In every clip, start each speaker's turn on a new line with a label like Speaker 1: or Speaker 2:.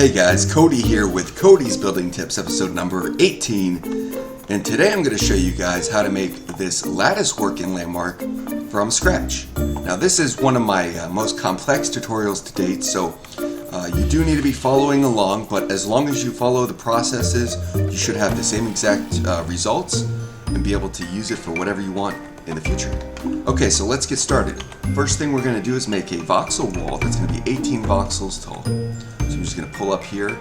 Speaker 1: Hey guys, Kodi here with Kodi's Building Tips, episode number 18. And today I'm going to show you guys how to make this lattice work in Landmark from scratch. Now this is one of my most complex tutorials to date, so you do need to be following along, but as long as you follow the processes, you should have the same exact results and be able to use it for whatever you want in the future. Okay, so let's get started. First thing we're going to do is make a voxel wall that's going to be 18 voxels tall. So I'm just going to pull up here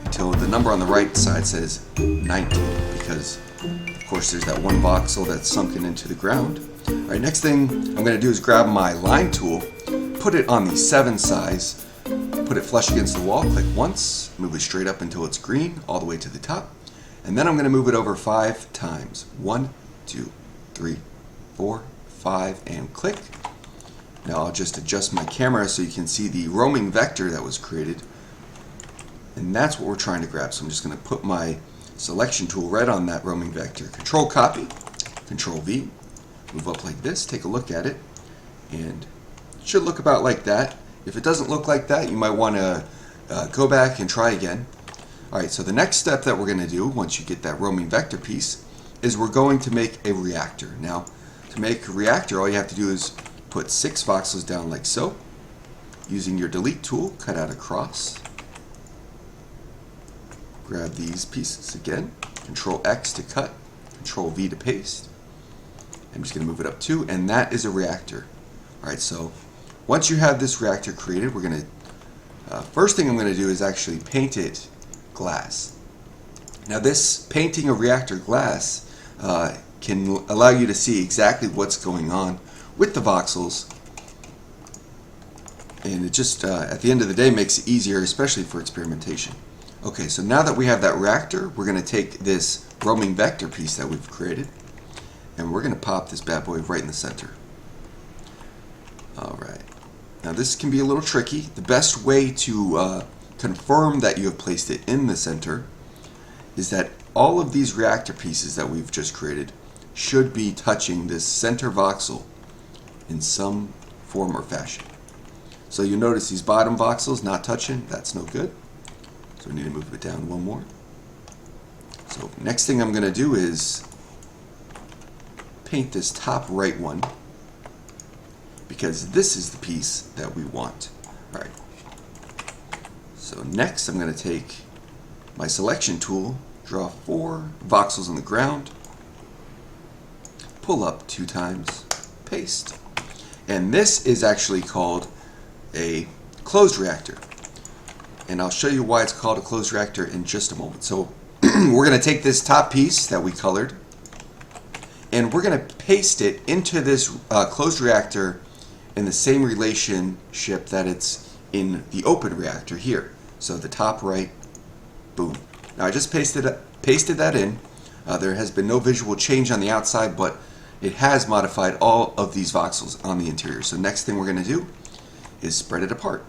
Speaker 1: until the number on the right side says 19, because of course there's that one voxel that's sunken into the ground. Alright, next thing I'm going to do is grab my line tool, put it on the 7 size, put it flush against the wall, click once, move it straight up until it's green, all the way to the top, and then I'm going to move it over 5 times. 1, 2, 3, 4, 5, and click. Now I'll just adjust my camera so you can see the roaming vector that was created. And that's what we're trying to grab. So I'm just going to put my selection tool right on that roaming vector. Control copy, Control V, move up like this, take a look at it, and it should look about like that. If it doesn't look like that, you might want to go back and try again. Alright, so the next step that we're going to do once you get that roaming vector piece is we're going to make a reactor. Now, to make a reactor, all you have to do is put 6 voxels down like so. Using your delete tool, cut out a cross. Grab these pieces again. Control X to cut. Control V to paste. I'm just going to move it up 2, and that is a reactor. Alright, so once you have this reactor created, we're going to, first thing I'm going to do is actually paint it glass. Now this painting a reactor glass can allow you to see exactly what's going on with the voxels, and it just at the end of the day makes it easier, especially for experimentation. Okay, so now that we have that reactor, we're going to take this roaming vector piece that we've created and we're going to pop this bad boy right in the center. Alright, now this can be a little tricky. The best way to confirm that you have placed it in the center is that all of these reactor pieces that we've just created should be touching this center voxel in some form or fashion. So you notice these bottom voxels not touching, that's no good. So we need to move it down one more. So next thing I'm going to do is paint this top right one, because this is the piece that we want. Alright. So next I'm going to take my selection tool, draw 4 voxels on the ground, pull up 2 times, paste. And this is actually called a closed reactor. And I'll show you why it's called a closed reactor in just a moment. So we're going to take this top piece that we colored and we're going to paste it into this closed reactor in the same relationship that it's in the open reactor here. So the top right, boom. Now I just pasted that in. There has been no visual change on the outside, but it has modified all of these voxels on the interior. So next thing we're going to do is spread it apart.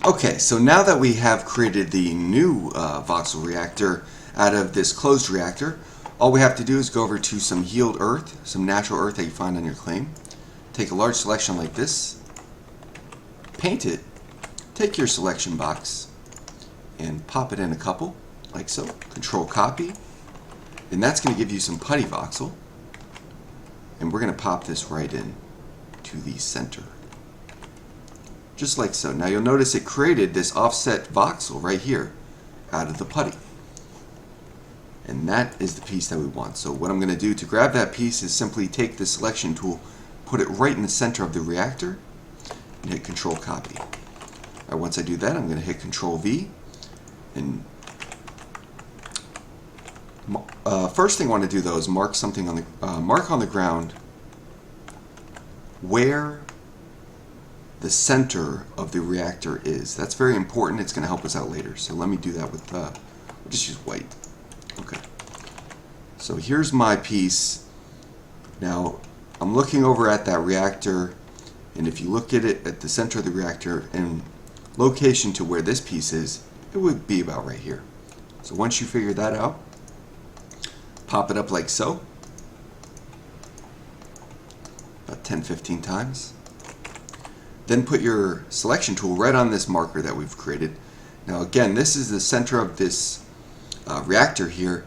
Speaker 1: Okay, so now that we have created the new voxel reactor out of this closed reactor, all we have to do is go over to some healed earth, some natural earth that you find on your claim. Take a large selection like this, paint it, take your selection box, and pop it in a couple, like so. Control copy, and that's going to give you some putty voxel. And we're going to pop this right in to the center. Just like so. Now you'll notice it created this offset voxel right here out of the putty. And that is the piece that we want. So what I'm going to do to grab that piece is simply take the selection tool, put it right in the center of the reactor, and hit Control Copy. All right, once I do that, I'm going to hit Control V. And first thing I want to do though is mark something on the mark on the ground where the center of the reactor is. That's very important. It's going to help us out later. So let me do that with we'll just use white. Okay. So here's my piece. Now I'm looking over at that reactor, and if you look at it at the center of the reactor and location to where this piece is, it would be about right here. So once you figure that out, pop it up like so, about 10-15 times. Then put your selection tool right on this marker that we've created. Now again, this is the center of this reactor here,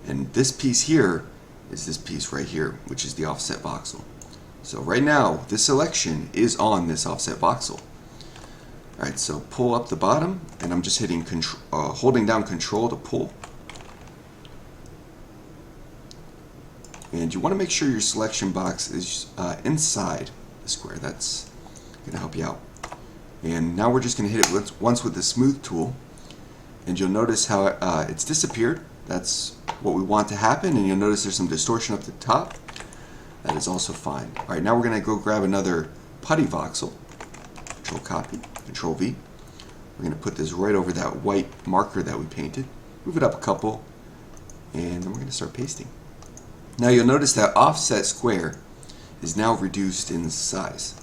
Speaker 1: and this piece here is this piece right here, which is the offset voxel. So right now, this selection is on this offset voxel. Alright, so pull up the bottom, and I'm just hitting holding down Control to pull. And you want to make sure your selection box is inside the square. That's going to help you out. And now we're just going to hit it once with the smooth tool, and you'll notice how it's disappeared. That's what we want to happen, and you'll notice there's some distortion up the top. That is also fine. Alright, now we're going to go grab another putty voxel. Control Copy, Control V. We're going to put this right over that white marker that we painted. Move it up a couple, and then we're going to start pasting. Now you'll notice that offset square is now reduced in size,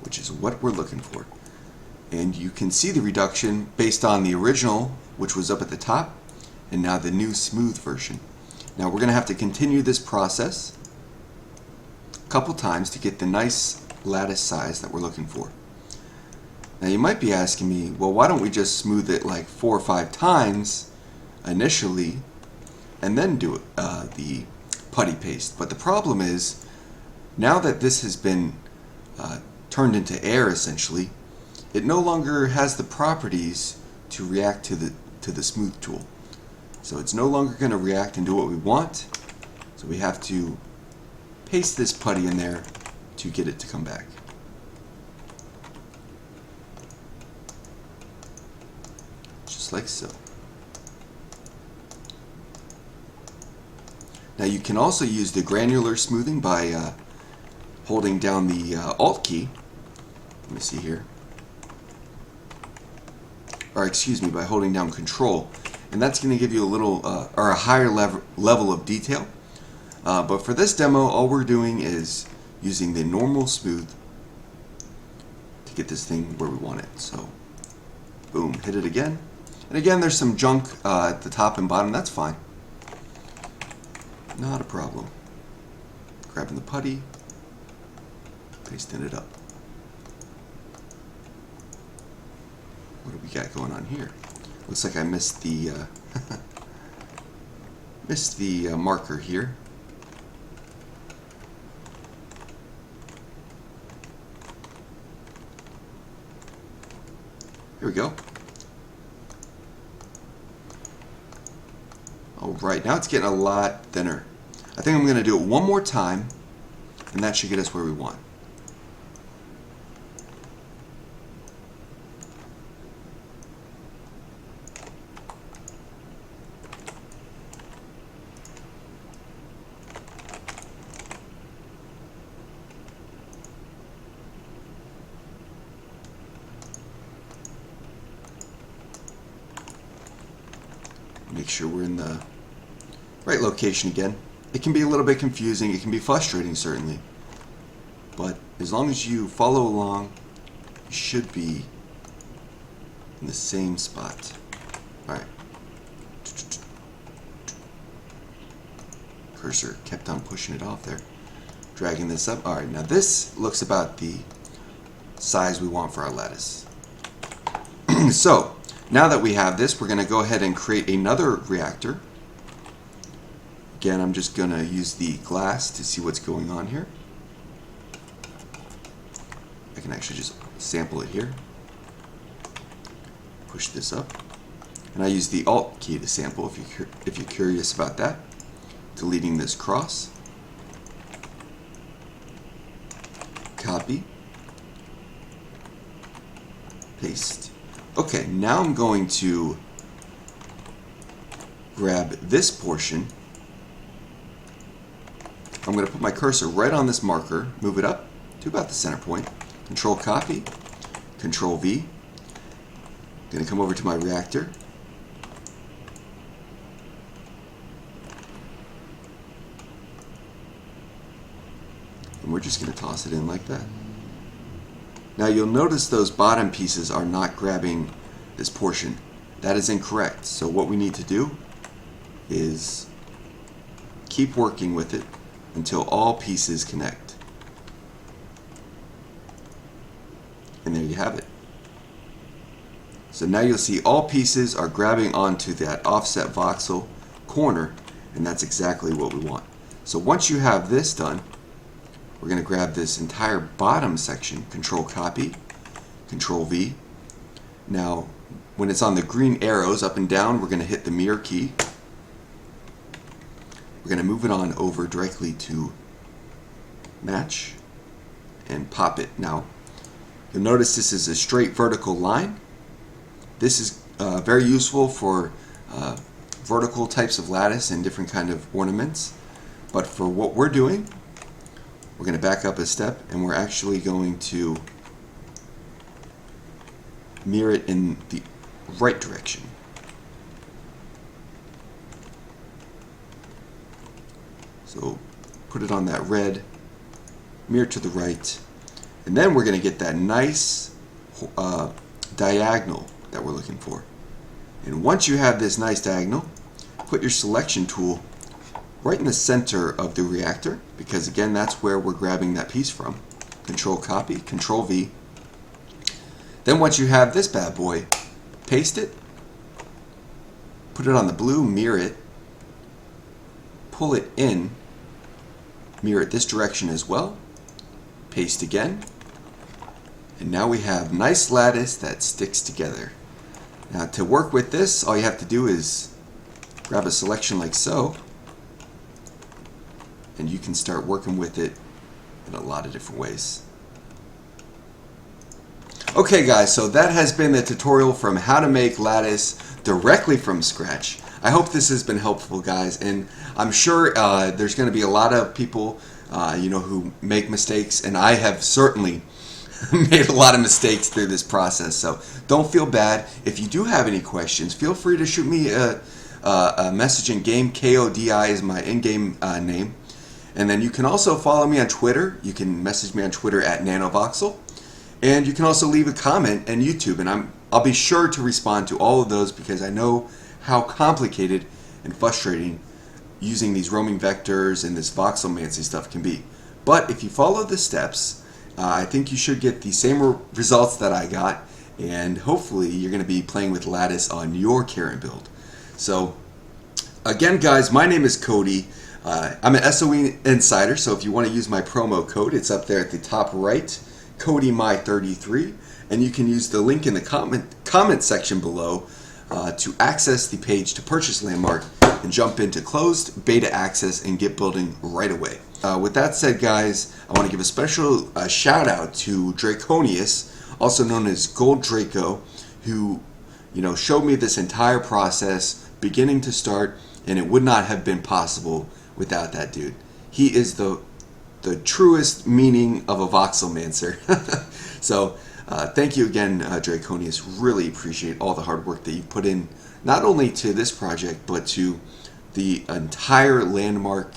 Speaker 1: which is what we're looking for. And you can see the reduction based on the original, which was up at the top, and now the new smooth version. Now we're going to have to continue this process a couple times to get the nice lattice size that we're looking for. Now you might be asking me, well, why don't we just smooth it like 4 or 5 times initially and then do the putty paste? But the problem is, now that this has been turned into air essentially, it no longer has the properties to react to the smooth tool. So it's no longer going to react and do what we want. So we have to paste this putty in there to get it to come back. Just like so. Now you can also use the granular smoothing by holding down the Alt key. Let me see here. Or excuse me, by holding down Control. And that's going to give you a little, or a higher level of detail. But for this demo, all we're doing is using the normal smooth to get this thing where we want it. So, boom, hit it again. And again, there's some junk at the top and bottom. That's fine. Not a problem. Grabbing the putty, pasting it up. What do we got going on here? Looks like I missed the marker here. Here we go. Alright, now it's getting a lot thinner. I think I'm going to do it one more time, and that should get us where we want. Make sure we're in the right location again. It can be a little bit confusing, it can be frustrating certainly, but as long as you follow along, you should be in the same spot. Alright. Cursor kept on pushing it off there. Dragging this up. Alright, now this looks about the size we want for our lattice. So, now that we have this, we're going to go ahead and create another reactor. Again, I'm just going to use the glass to see what's going on here. I can actually just sample it here. Push this up. And I use the Alt key to sample if you're curious about that. Deleting this cross. Copy. Paste. Okay, now I'm going to grab this portion. I'm going to put my cursor right on this marker, move it up to about the center point. Control copy, Control V. I'm going to come over to my reactor. And we're just going to toss it in like that. Now you'll notice those bottom pieces are not grabbing this portion. That is incorrect. So what we need to do is keep working with it until all pieces connect. And there you have it. So now you'll see all pieces are grabbing onto that offset voxel corner, and that's exactly what we want. So once you have this done, we're going to grab this entire bottom section, Control Copy, Control V. Now, when it's on the green arrows up and down, we're going to hit the mirror key. We're going to move it on over directly to Match and pop it. Now, you'll notice this is a straight vertical line. This is very useful for vertical types of lattice and different kind of ornaments. But for what we're doing, we're going to back up a step, and we're actually going to mirror it in the right direction. So put it on that red, mirror to the right, and then we're going to get that nice diagonal that we're looking for. And once you have this nice diagonal, put your selection tool right in the center of the reactor, because again, that's where we're grabbing that piece from. Control Copy, Control V. Then once you have this bad boy, paste it, put it on the blue, mirror it, pull it in, mirror it this direction as well, paste again, and now we have nice lattice that sticks together. Now to work with this, all you have to do is grab a selection like so, and you can start working with it in a lot of different ways. Okay guys, so that has been the tutorial from how to make lattice directly from scratch. I hope this has been helpful, guys, and I'm sure there's going to be a lot of people who make mistakes, and I have certainly made a lot of mistakes through this process, so don't feel bad. If you do have any questions, feel free to shoot me a message in game. KODI is my in-game name. And then you can also follow me on Twitter. You can message me on Twitter at NanoVoxel. And you can also leave a comment on YouTube, and I'll be sure to respond to all of those, because I know how complicated and frustrating using these roaming vectors and this voxelmancy stuff can be. But if you follow the steps, I think you should get the same results that I got, and hopefully you're going to be playing with lattice on your Karen build. So again, guys, my name is Kodi. I'm an SOE Insider, so if you want to use my promo code, it's up there at the top right, KodiMy33, and you can use the link in the comment section below to access the page to purchase Landmark and jump into closed beta access and get building right away. With that said, guys, I want to give a special shout out to Draconius, also known as Gold Draco, who showed me this entire process beginning to start, and it would not have been possible without that dude. He is the truest meaning of a voxelmancer. So thank you again, Draconius. Really appreciate all the hard work that you've put in, not only to this project, but to the entire Landmark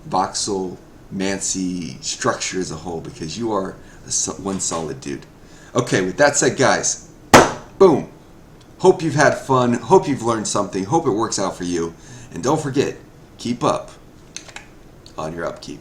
Speaker 1: voxelmancy structure as a whole, because you are one solid dude. Okay, with that said, guys, boom. Hope you've had fun. Hope you've learned something. Hope it works out for you. And don't forget, keep up on your upkeep.